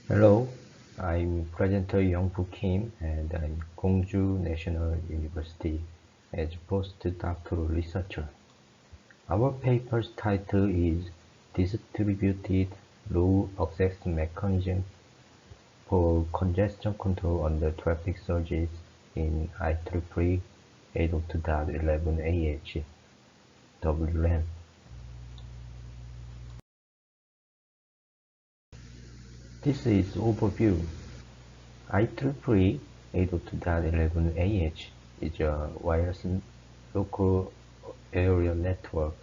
Hello, I'm presenter Youngbu Kim and I'm Gwangju National University as postdoctoral researcher. Our paper's title is Distributed Low Access Mechanism for Congestion Control under Traffic Surges in IEEE 802.11ah WLAN. This is overview. IEEE 802.11ah is a wireless local area network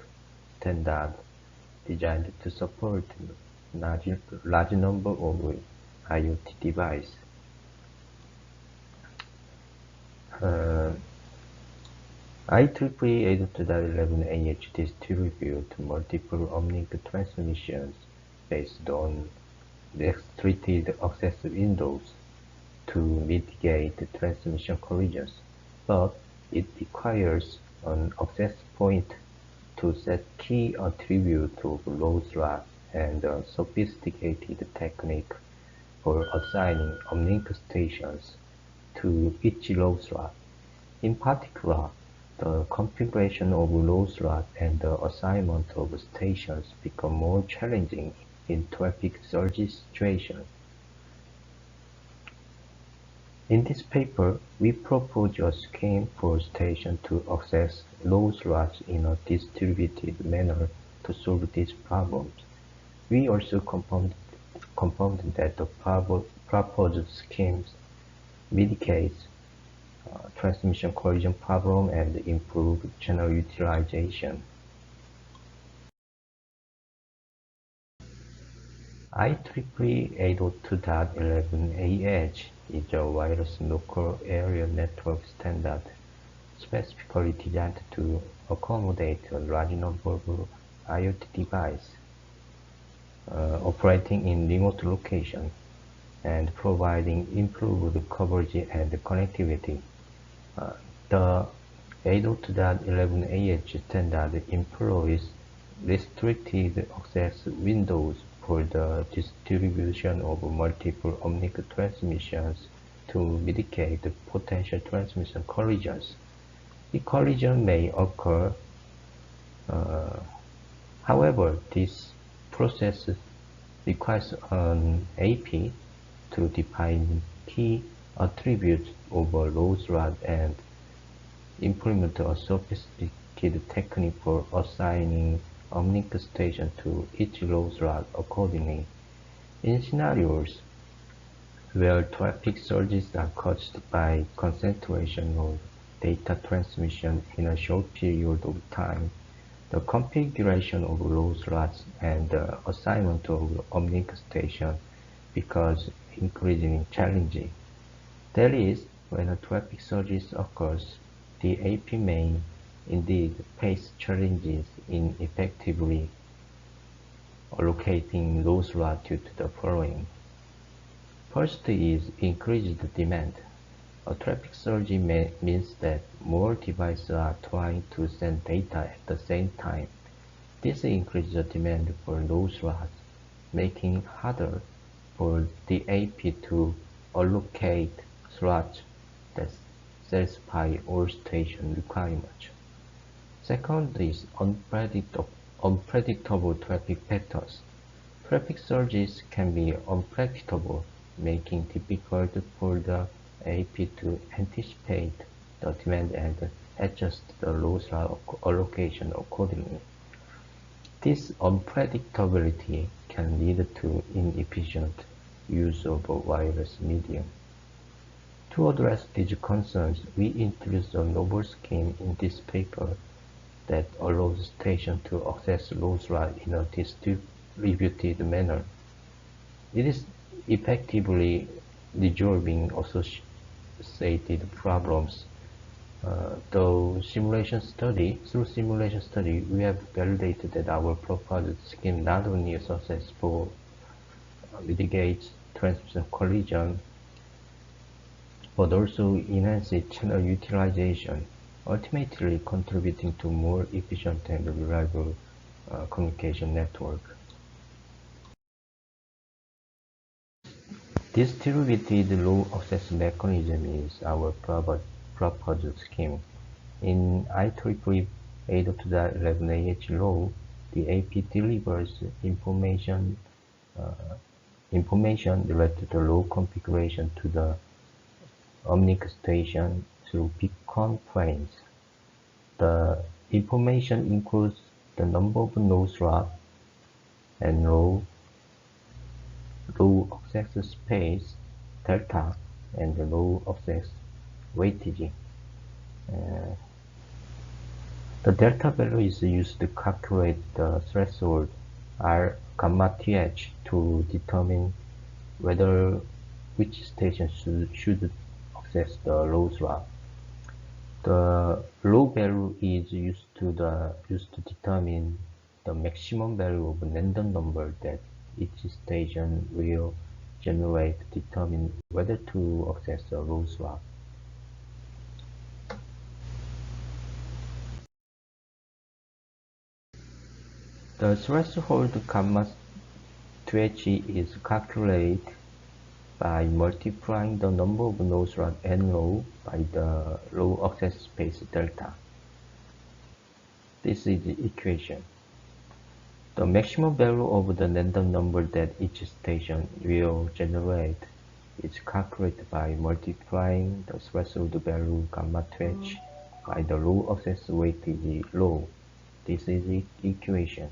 standard designed to support large number of IoT devices. IEEE 802.11ah distributes multiple uplink transmissions based on restricted access windows to mitigate transmission collisions, but it requires an access point to set key attributes of low slot and a sophisticated technique for assigning uplink stations to each low slot. In particular, the configuration of low slot and the assignment of stations become more challenging in traffic surge situations. In this paper, we propose a scheme for stations to access low slots in a distributed manner to solve these problems. We also confirmed that the proposed scheme mitigates transmission collision problem and improve channel utilization. IEEE 802.11ah is a wireless local area network standard specifically designed to accommodate a large number of IoT devices operating in remote locations and providing improved coverage and connectivity. The 802.11ah standard employs restricted access windows for the distribution of multiple uplink transmissions to mitigate potential transmission collisions. The collision may occur, however, this process requires an AP to define key attributes of a low slot and implement a sophisticated technique for assigning uplink station to each low slot accordingly. In scenarios where traffic surges are caused by concentration of data transmission in a short period of time, the configuration of low slots and the assignment of uplink station becomes increasingly challenging. That is, when a traffic surge occurs, the AP may indeed face challenges in effectively allocating low slot due to the following. First is increased demand. A traffic surge means that more devices are trying to send data at the same time. This increases the demand for low slots, making it harder for the AP to allocate slots that satisfy all station requirements. Second is unpredictable traffic patterns. Traffic surges can be unpredictable, making it difficult for the AP to anticipate the demand and adjust the low slot allocation accordingly. This unpredictability can lead to inefficient use of a wireless medium. To address these concerns, we introduced a novel scheme in this paper that allows stations to access low slot in a distributed manner. It is effectively resolving associated problems. Through simulation study, we have validated that our proposed scheme not only successful mitigates transmission collision, but also enhances channel utilization, ultimately contributing to more efficient and reliable communication network. This distributed low access mechanism is our proposed scheme. In IEEE 802.11ah law, the AP delivers uh, information related to low configuration to the Omnic station through beacon frames. The information includes the number of node slots and low access space delta and the low access weightage. Uh, the delta value is used to calculate the threshold R gamma th to determine whether which station should access the low slot. The low value is used to determine the maximum value of random number that each station will generate to determine whether to access the low slot. The threshold gamma 2h is calculated by multiplying the number of node slots n low by the low access space delta. This is the equation. The maximum value of the random number that each station will generate is calculated by multiplying the threshold value gamma 2h by the low access weightage low. This is the equation.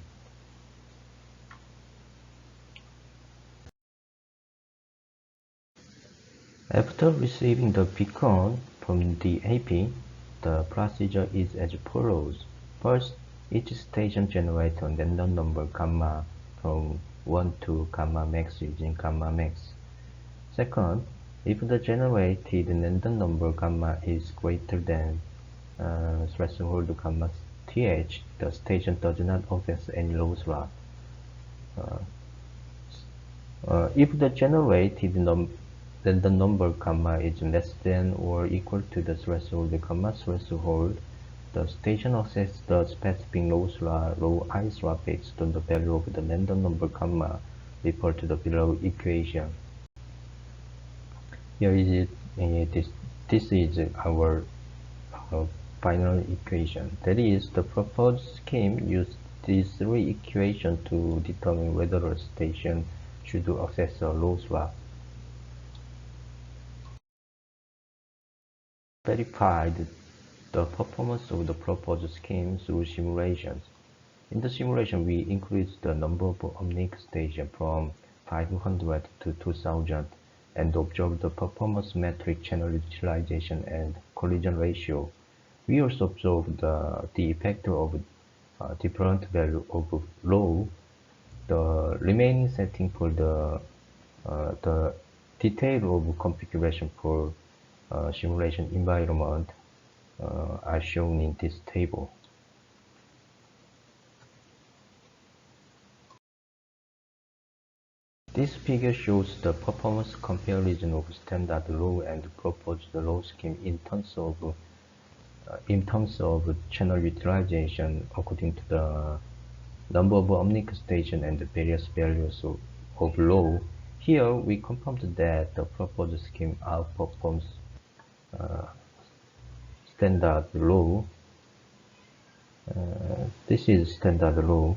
After receiving the beacon from the AP, the procedure is as follows. First, each station generates a random number gamma from 1 to gamma max using gamma max. Second, if the generated random number gamma is greater than threshold gamma th, the station does not access any low slot. If the generated random number gamma is less than or equal to the threshold gamma threshold, the station accesses the specific low I slot based on the value of the random number gamma referred to the below equation. Here is it. This is our final equation. That is, the proposed scheme uses these three equations to determine whether a station should access a low slot. Verified the performance of the proposed scheme through simulations. In the simulation, we increased the number of Omnic stations from 500 to 2000 and observed the performance metric channel utilization and collision ratio. We also observed the effect of different value of low. The remaining setting for the detail of configuration for simulation environment are shown in this table. This figure shows the performance comparison of standard low and proposed low scheme in terms of channel utilization according to the number of Omnic stations and the various values of low. Here we confirmed that the proposed scheme outperforms standard low. This is standard low.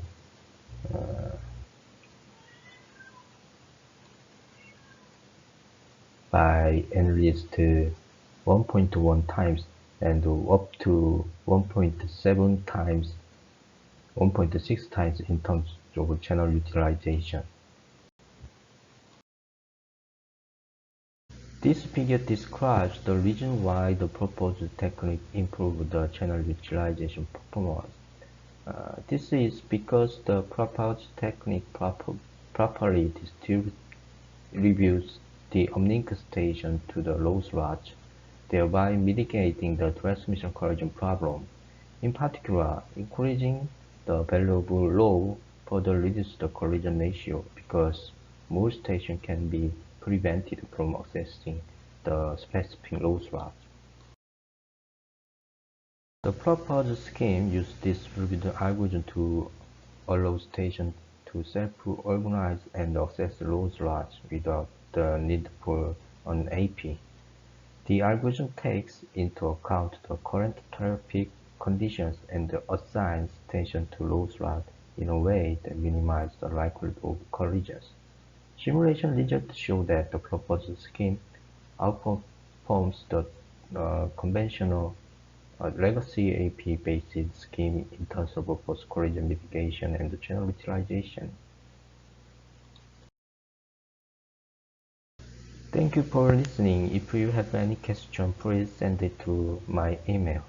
By at least 1.1 times and up to 1.7 times, 1.6 times in terms of channel utilization. This figure describes the reason why the proposed technique improved the channel utilization performance. This is because the proposed technique properly distributes the Omnic station to the low slots, thereby mitigating the transmission collision problem. In particular, increasing the value of low further reduces the collision ratio because more stations can be prevented from accessing the specific low slot. The proposed scheme uses distributed algorithm to allow stations to to self-organize and access load lots without the need for an AP. The algorithm takes into account the current traffic conditions and assigns attention to load slots in a way that minimizes the likelihood of collisions. Simulation results show that the proposed scheme outperforms the conventional legacy AP-based scheme in terms of post-collision mitigation and general utilization. Thank you for listening. If you have any question, please send it to my email.